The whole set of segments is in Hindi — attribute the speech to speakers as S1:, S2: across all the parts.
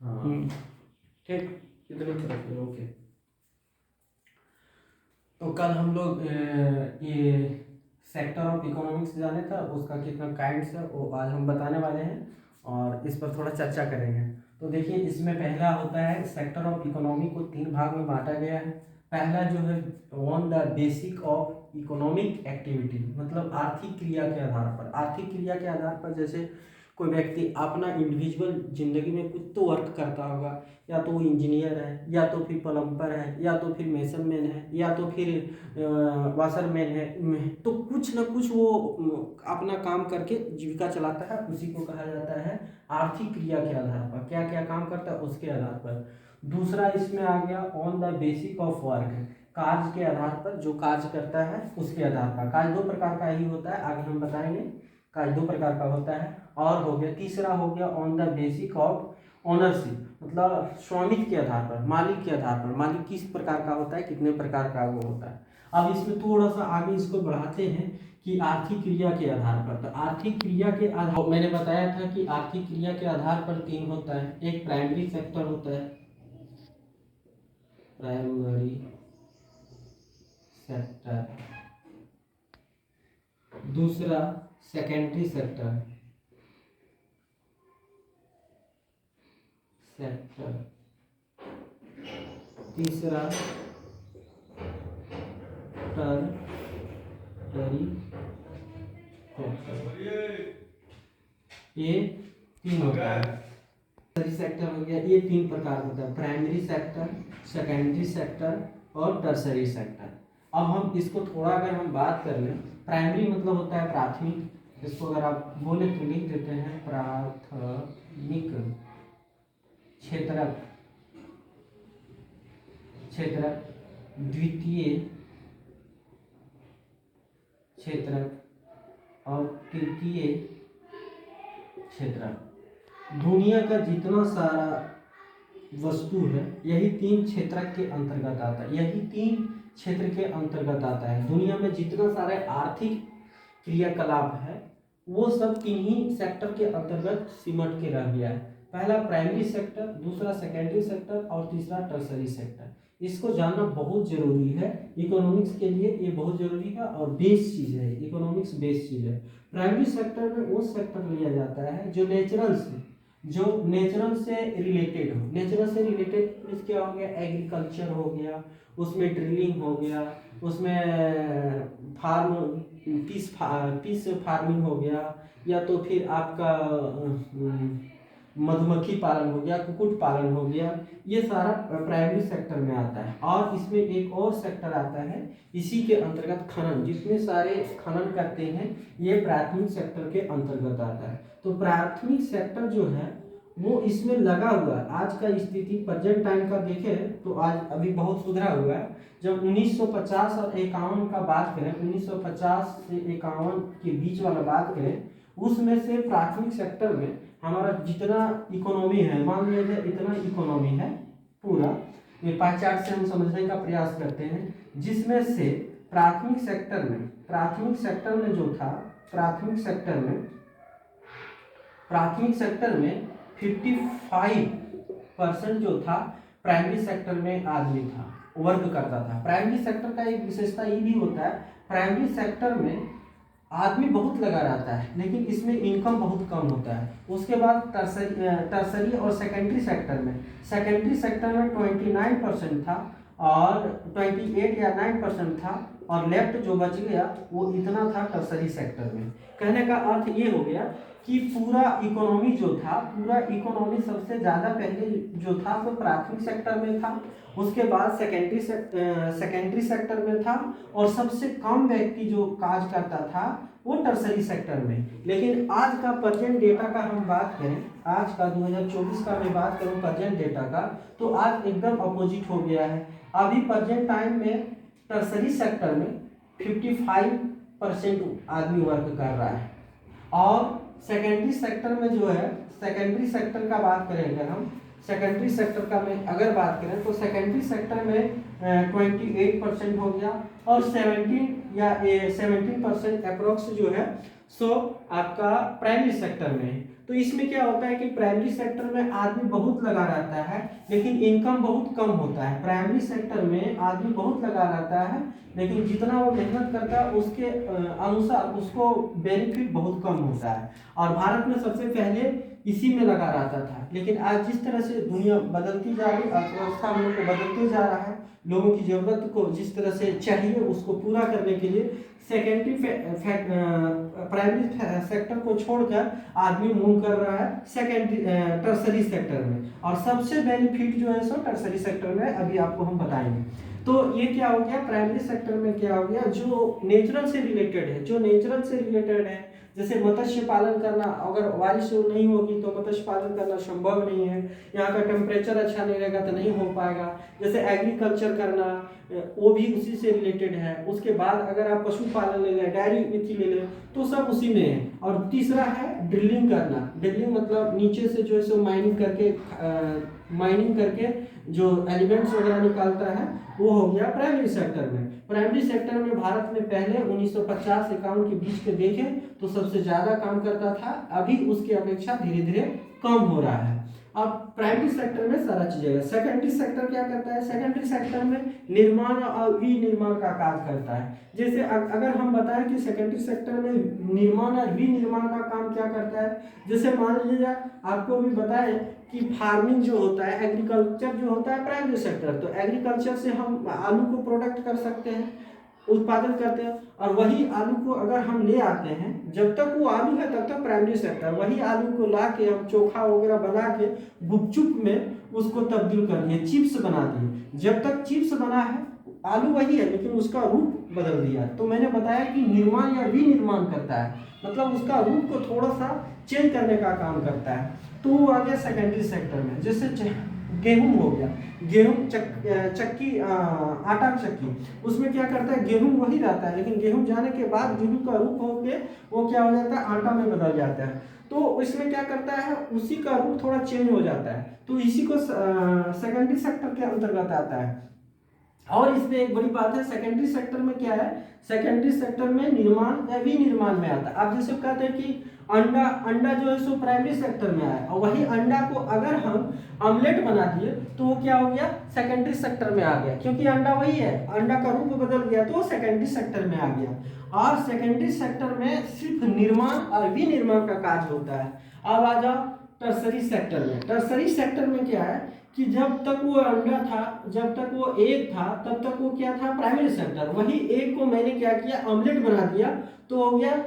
S1: हाँ ठीक, कितनी तरफ है, ओके। तो कल हम लोग ये सेक्टर ऑफ इकोनॉमिक्स जाने था, उसका कितना काइंड्स है वो आज हम बताने वाले हैं और इस पर थोड़ा चर्चा करेंगे। तो देखिए, इसमें पहला होता है सेक्टर ऑफ इकोनॉमी को 3 भाग में बांटा गया है। पहला जो है on the basic of economic activity, मतलब आर्थिक क्रिया के आधार पर। आर्थिक क्रिया के आधार पर जैसे कोई व्यक्ति अपना इंडिविजुअल जिंदगी में कुछ तो वर्क करता होगा, या तो वो इंजीनियर है, या तो फिर प्लम्बर है, या तो फिर मेसन मैन है, या तो फिर वाशरमैन है। तो कुछ ना कुछ वो अपना काम करके जीविका चलाता है, उसी को कहा जाता है आर्थिक क्रिया के आधार पर। क्या क्या काम करता है उसके आधार पर। दूसरा इसमें आ गया on the basic of work, कार्य के आधार पर, जो कार्य करता है उसके आधार पर। कार्य 2 प्रकार का ही होता है, आगे हम बताएंगे। कार्य 2 प्रकार का होता है। और हो गया तीसरा हो गया on the basic of ownership, मतलब स्वामित्व के आधार पर, मालिक के आधार पर। मालिक किस प्रकार का होता है, कितने प्रकार का वो होता है। अब इसमें थोड़ा सा आगे इसको बढ़ाते हैं कि आर्थिक क्रिया के आधार पर। तो आर्थिक क्रिया के आधार, मैंने बताया था कि आर्थिक क्रिया के आधार पर 3 होता है। एक प्राइमरी सेक्टर होता है, प्राइमरी सेक्टर। दूसरा सेकेंडरी सेक्टर, तीसरा टर्शरी सेक्टर। ये 3 होता है। टर्शरी सेक्टर हो गया, ये 3 प्रकार होता है, प्राइमरी सेक्टर, सेकेंडरी सेक्टर और टर्शरी सेक्टर। अब हम इसको थोड़ा अगर हम बात कर लें, प्राइमरी मतलब होता है प्राथमिक। इसको अगर आप बोले तो लिख देते हैं प्राथमिक क्षेत्रक, द्वितीय क्षेत्रक और तृतीय क्षेत्रक। दुनिया का जितना सारा वस्तु है यही 3 क्षेत्रक के अंतर्गत आता है, यही 3 क्षेत्र के अंतर्गत आता है। दुनिया में जितना सारे आर्थिक क्रियाकलाप है वो सब 3 ही सेक्टर के अंतर्गत सिमट के रह गया है। पहला प्राइमरी सेक्टर, दूसरा सेकेंडरी सेक्टर और तीसरा टर्शरी सेक्टर। इसको जानना बहुत जरूरी है इकोनॉमिक्स के लिए, ये बहुत जरूरी है और बेस चीज है, इकोनॉमिक्स बेस चीज है। प्राइमरी सेक्टर में वो सेक्टर लिया जाता है जो नेचुरल से रिलेटेड हो। नेचुरल से रिलेटेड मीन्स क्या हो गया, एग्रीकल्चर हो गया, उसमें ड्रिलिंग हो गया, उसमें पीस फार्मिंग हो गया, या तो फिर आपका मधुमक्खी पालन हो गया, कुक्कुट पालन हो गया। ये सारा प्राइमरी सेक्टर में आता है। और इसमें एक और सेक्टर आता है इसी के अंतर्गत, खनन। जितने सारे खनन करते हैं ये प्राथमिक सेक्टर के अंतर्गत आता है। तो प्राथमिक सेक्टर जो है वो इसमें लगा हुआ है। आज का स्थिति प्रेजेंट टाइम का देखें तो आज अभी बहुत सुधरा हुआ है। जब 1950 और 51 का बात करें, 1950 से 51 के बीच वाला बात करें, उसमें से प्राथमिक सेक्टर में हमारा जितना इकोनॉमी है, मान लिया जाए इतना इकोनॉमी है पूरा, ये पाई चार्ट से हम समझने का प्रयास करते हैं, जिसमें से प्राथमिक सेक्टर में जो था, प्राथमिक सेक्टर में 55% जो था प्राइमरी सेक्टर में आदमी था, वर्क करता था। प्राइमरी सेक्टर का एक विशेषता ये भी होता है, प्राइमरी सेक्टर में आदमी बहुत लगा रहता है लेकिन इसमें इनकम बहुत कम होता है। उसके बाद टर्सरी और सेकेंडरी सेक्टर में 29% था और 28 या 9% था, और लेफ्ट जो बच गया वो इतना था टर्सरी सेक्टर में। कहने का अर्थ ये हो गया कि पूरा इकोनॉमी सबसे ज़्यादा पहले जो था वो प्राथमिक सेक्टर में था, उसके बाद सेकेंडरी सेक्टर में था, और सबसे कम व्यक्ति जो काज करता था वो टर्सरी सेक्टर में। लेकिन आज का प्रेजेंट डेटा का हम बात करें, आज का 2024 का मैं बात करूं प्रेजेंट डेटा का, तो आज एकदम अपोजिट हो गया है। अभी प्रेजेंट टाइम में टर्सरी सेक्टर में 55% आदमी वर्क कर रहा है, और सेकेंडरी सेक्टर में जो है, सेकेंडरी सेक्टर का बात करें अगर हम, सेकेंडरी सेक्टर का में अगर बात करें तो सेकेंडरी सेक्टर में 28% हो गया, और 17% अप्रोक्स जो है सो आपका प्राइमरी सेक्टर में, तो इसमें क्या होता है कि प्राइमरी सेक्टर में आदमी बहुत लगा रहता है लेकिन इनकम बहुत कम होता है। प्राइमरी सेक्टर में आदमी बहुत लगा रहता है लेकिन जितना वो मेहनत करता है उसके अनुसार उसको बेनिफिट बहुत कम होता है। और भारत में सबसे पहले इसी में लगा रहता था, लेकिन आज जिस तरह से दुनिया बदलती जा रही, अर्थव्यवस्था हम लोग को बदलते जा रहा है, लोगों की ज़रूरत को जिस तरह से चाहिए उसको पूरा करने के लिए सेकेंडरी प्राइमरी सेक्टर को छोड़कर आदमी मूव कर रहा है सेकेंडरी टर्सरी सेक्टर में। और सबसे बेनिफिट जो है सो टर्सरी सेक्टर में अभी आपको हम बताएंगे। तो ये क्या हो गया, प्राइमरी सेक्टर में क्या हो गया, जो नेचुरल से रिलेटेड है, जो नेचुरल से रिलेटेड है, जैसे मत्स्य पालन करना, अगर बारिश नहीं होगी तो मत्स्य पालन करना संभव नहीं है, यहाँ का टेम्परेचर अच्छा नहीं रहेगा तो नहीं हो पाएगा। जैसे एग्रीकल्चर करना, वो भी उसी से रिलेटेड है। उसके बाद अगर आप पशुपालन ले लें, डेयरी विधि ले लें, तो सब उसी में है। और तीसरा है ड्रिलिंग करना। ड्रिलिंग मतलब नीचे से जो है सो माइनिंग करके जो एलिमेंट्स वगैरह निकालता है, वो हो गया प्राइमरी सेक्टर में। प्राइमरी सेक्टर में भारत में पहले 1950-51 के बीच के देखें तो सबसे ज़्यादा काम करता था, अभी उसकी अपेक्षा धीरे धीरे कम हो रहा है। अब प्राइमरी सेक्टर में सारा चीज़ है। सेकेंडरी सेक्टर क्या करता है, सेकेंडरी सेक्टर में निर्माण और विनिर्माण का कार्य करता है। जैसे अगर हम बताएं कि सेकेंडरी सेक्टर में निर्माण और विनिर्माण का काम क्या करता है, जैसे मान लीजिए आपको भी बताएं कि फार्मिंग जो होता है, एग्रीकल्चर जो होता है प्राइमरी सेक्टर, तो एग्रीकल्चर से हम आलू को प्रोडक्ट कर सकते हैं, उत्पादन करते हैं। और वही आलू को अगर हम ले आते हैं, जब तक वो आलू है तब तक प्राइमरी सेक्टर, वही आलू को ला के हम चोखा वगैरह बना के गुपचुप में उसको तब्दील कर दिए, चिप्स बना दिए। जब तक चिप्स बना है आलू वही है लेकिन उसका रूप बदल दिया। तो मैंने बताया कि निर्माण या विनिर्माण करता है, मतलब उसका रूप को थोड़ा सा चेंज करने का काम करता है। तो वो आ गया सेकेंडरी सेक्टर में। जैसे गेहूं हो गया, गेहूं चक्की, आटा चक्की, उसमें क्या करता है, गेहूं वही रहता है लेकिन गेहूं जाने के बाद गेहूं का रूप होके वो क्या हो जाता है, आटा में बदल जाता है। तो इसमें क्या करता है, उसी का रूप थोड़ा चेंज हो जाता है, तो इसी को सेकेंडरी सेक्टर के अंतर्गत आता है। और इसमें एक बड़ी बात है, सेकेंडरी सेक्टर में क्या है, सेकेंडरी सेक्टर में निर्माण या विनिर्माण में आता है। आप जैसे कहते हैं कि अंडा जो है सो प्राइमरी सेक्टर में आया, और वही अंडा को अगर हम ऑमलेट बना दिए तो वो क्या हो गया, सेकेंडरी सेक्टर में आ गया, क्योंकि अंडा वही है, अंडा का रूप बदल गया तो सेकेंडरी सेक्टर में आ गया। और सेकेंडरी सेक्टर में सिर्फ निर्माण और विनिर्माण का कार्य होता है। अब आ जाओ टर्सरी सेक्टर में। टर्सरी सेक्टर में क्या है कि जब तक वो अंडा था, जब तक वो एग था, तब तक वो क्या था, प्राइमरी सेक्टर। वही एग को मैंने क्या किया, ऑमलेट बना दिया तो हो गया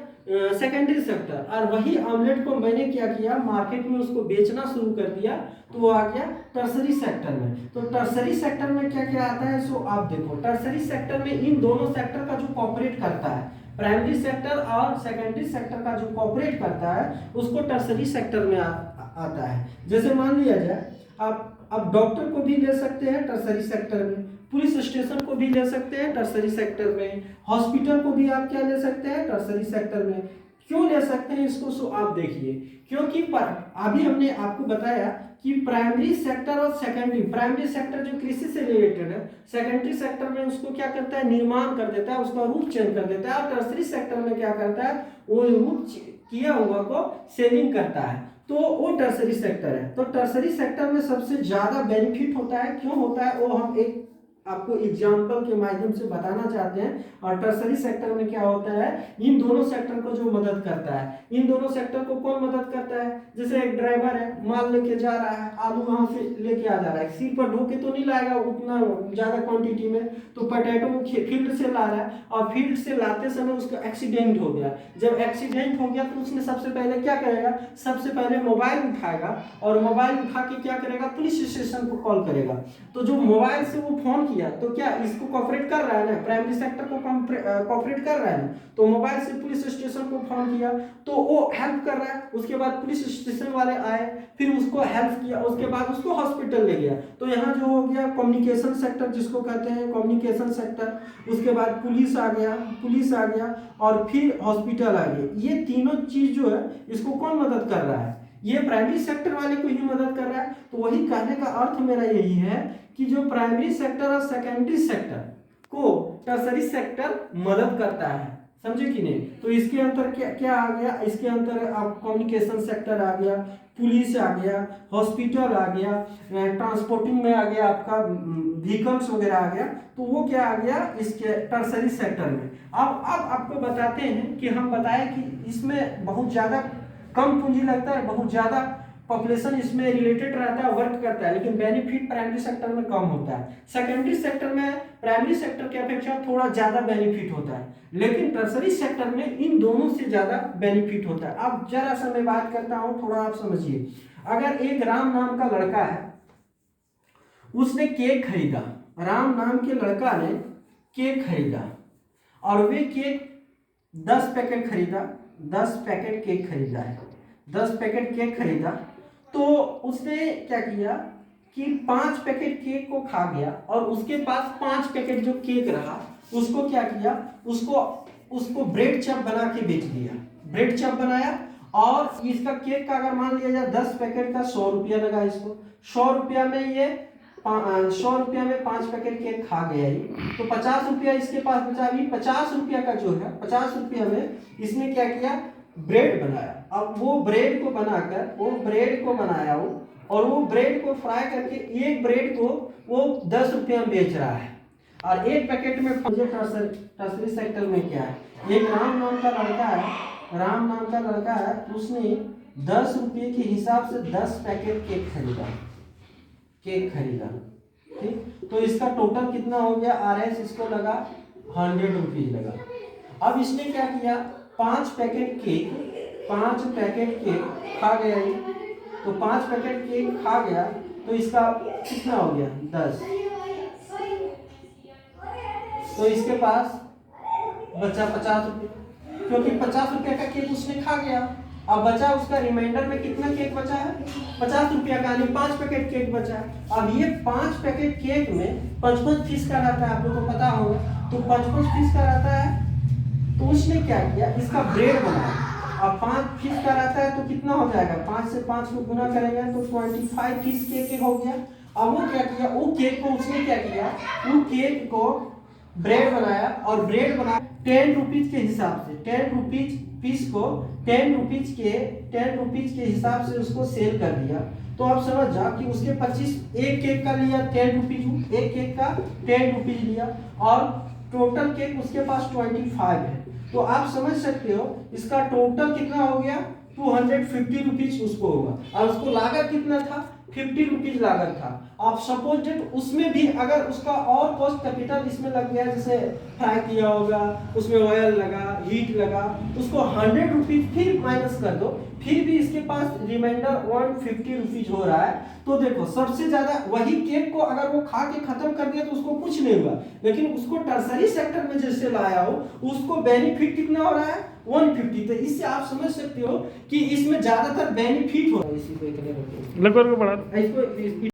S1: सेकेंडरी सेक्टर। और वही ऑमलेट को मैंने क्या किया, मार्केट में उसको बेचना शुरू कर दिया तो वो आ गया टर्सरी सेक्टर में। तो टर्सरी सेक्टर में क्या क्या आता है, सो आप देखो टर्सरी सेक्टर में इन दोनों सेक्टर का जो कॉपरेट करता है, प्राइमरी सेक्टर और सेकेंडरी सेक्टर का जो कॉपरेट करता है उसको टर्सरी सेक्टर में आता है। जैसे मान लिया जाए आप डॉक्टर को भी ले सकते हैं टर्सरी सेक्टर में, पुलिस स्टेशन को भी ले सकते हैं टर्सरी सेक्टर में, हॉस्पिटल को भी आप क्या ले सकते हैं टर्सरी सेक्टर में। क्यों ले सकते हैं इसको, सो आप देखिए, क्योंकि अभी हमने आपको बताया कि प्राइमरी सेक्टर और सेकेंडरी, प्राइमरी सेक्टर जो कृषि से रिलेटेड है, सेकेंडरी सेक्टर में उसको क्या करता है, निर्माण कर देता है, उसका रूप चेंज कर देता है। और टर्सरी सेक्टर में क्या करता है, वो रूप किया हुआ को सेविंग करता है, तो वो टर्सरी सेक्टर है। तो टर्सरी सेक्टर में सबसे ज्यादा बेनिफिट होता है, क्यों होता है वो हम एक आपको एग्जाम्पल के माध्यम से बताना चाहते हैं। और टर्सरी सेक्टर में क्या होता है, इन दोनों सेक्टर को जो मदद करता है, इन दोनों सेक्टर को कौन मदद करता है, जैसे एक ड्राइवर है, माल लेके जा रहा है, आलू वहां से लेके आ जा रहा है, सिर पर ढो के तो नहीं लाएगा उतना ज्यादा क्वांटिटी में, तो पोटैटो फील्ड से ला रहा है और फील्ड से लाते समय उसका एक्सीडेंट हो गया। जब एक्सीडेंट हो गया तो उसने सबसे पहले क्या करेगा, सबसे पहले मोबाइल उठाएगा और मोबाइल उठा के क्या करेगा, पुलिस स्टेशन को कॉल करेगा। तो जो मोबाइल से वो फोन किया तो क्या इसको कॉपरेट कर रहा है ना, प्राइमरी सेक्टर को कॉपरेट कर रहा है ना, तो मोबाइल से पुलिस स्टेशन को फोन किया तो वो हेल्प कर रहा है। उसके बाद पुलिस स्टेशन वाले आए, फिर उसको हेल्प किया, उसके बाद उसको हॉस्पिटल ले गया। तो यहाँ जो हो गया कम्युनिकेशन सेक्टर जिसको कहते हैं, कम्युनिकेशन सेक्टर, उसके बाद पुलिस आ गया और फिर हॉस्पिटल आ गया। ये तीनों चीज जो है इसको कौन मदद कर रहा है, ये प्राइमरी सेक्टर वाले को ही मदद कर रहा है। तो वही कहने का अर्थ मेरा यही है कि जो प्राइमरी सेक्टर और सेकेंडरी सेक्टर को टर्सरी सेक्टर मदद करता है। समझे कि नहीं। तो इसके अंदर क्या क्या आ गया, इसके अंदर आप कम्युनिकेशन सेक्टर आ गया, पुलिस आ गया, हॉस्पिटल आ गया, ट्रांसपोर्टिंग में आ गया आपका व्हीकल्स वगैरह आ गया। तो वो क्या आ गया इसके टर्सरी सेक्टर में। अब आपको बताते हैं कि हम बताएं कि इसमें बहुत ज़्यादा कम पूंजी लगता है, बहुत ज़्यादा पॉपुलेशन इसमें रिलेटेड रहता है, वर्क करता है, लेकिन बेनिफिट प्राइमरी सेक्टर में कम होता है। सेकेंडरी सेक्टर में प्राइमरी सेक्टर की अपेक्षा थोड़ा ज़्यादा बेनिफिट होता है, लेकिन टर्सरी सेक्टर में इन दोनों से ज़्यादा बेनिफिट होता है। अब जरा सा मैं बात करता हूँ, थोड़ा आप समझिए। अगर एक राम नाम का लड़का है, उसने केक खरीदा, राम नाम के लड़का ने केक खरीदा और वे केक 10 पैकेट खरीदा, 10 पैकेट केक खरीदा है, 10 पैकेट केक खरीदा। तो उसने क्या किया कि 5 पैकेट केक को खा गया और उसके पास 5 पैकेट जो केक रहा उसको क्या किया, उसको ब्रेड चप बना के बेच दिया। ब्रेड चप बनाया और इसका केक का अगर मान लिया जाए 10 पैकेट का 100 रुपया लगा इसको, 100 रुपया में ये 100 रुपया में 5 पैकेट केक खा गया ही, तो 50 रुपया इसके पास बचा। अभी 50 रुपया का जो है, 50 रुपया में इसने क्या किया, ब्रेड बनाया। अब वो ब्रेड को बनाकर वो ब्रेड को बनाया वो, और वो ब्रेड को फ्राई करके एक ब्रेड को वो 10 रुपया में बेच रहा है और एक पैकेट में। टर्सरी सेक्टर में क्या है, एक राम नाम का लड़का है, राम नाम का लड़का है, उसने 10 रुपये के हिसाब से 10 पैकेट केक खरीदा, ठीक। तो इसका टोटल कितना हो गया, RS इसको लगा 100 रुपीज लगा। अब इसने क्या किया, 5 पैकेट केक खा गया ये, तो 5 पैकेट केक खा गया तो इसका कितना हो गया 10, तो इसके पास बचा 50 रुपये, क्योंकि 50 रुपये का केक उसने खा गया। अब बचा उसका रिमाइंडर में कितना केक बचा है, 50 रुपया का, यानी 5 पैकेट केक बचा है। अब ये 5 पैकेट केक में 55 फीस का रहता है, आप लोगों को पता होगा, तो 55 फीस का रहता है। तो उसने क्या किया, इसका ब्रेड बनाया। अब 5 फीस का रहता है तो कितना हो जाएगा, 5 से 5 को गुना करेंगे तो 25 फीस केक हो गया। अब वो क्या किया, वो केक को उसने क्या किया, वो केक को ब्रेड बनाया और ब्रेड बना 10 रुपीज के हिसाब से, 10 रुपीज पीस को 10 रुपीज के हिसाब से उसको सेल कर दिया। तो आप समझ जा कि उसके 25 एक केक का लिया 10 रुपीज, एक केक का 10 रुपीज लिया और टोटल केक उसके पास 25 है। तो आप समझ सकते हो इसका टोटल कितना हो गया, 250 रुपीज उसको होगा और उसको लागत कितना था, 50 रुपीज लागत था। आप सपोज डेट उसमें भी अगर उसका और कॉस्ट कैपिटल इसमें लग गया, जैसे फ्राई किया होगा, उसमें ऑयल लगा, हीट लगा, उसको 100 रुपीज फिर माइनस कर दो, फिर भी इसके पास रिमाइंडर 150 रुपीज हो रहा है। तो देखो सबसे ज्यादा वही केक को अगर वो खा के खत्म कर दिया तो उसको कुछ नहीं हुआ, लेकिन उसको टर्सरी सेक्टर में जैसे लाया हो उसको बेनिफिट कितना हो रहा है, 150। तो इससे आप समझ सकते हो कि इसमें ज्यादातर बेनिफिट हो रहा है। इसी को
S2: लगभग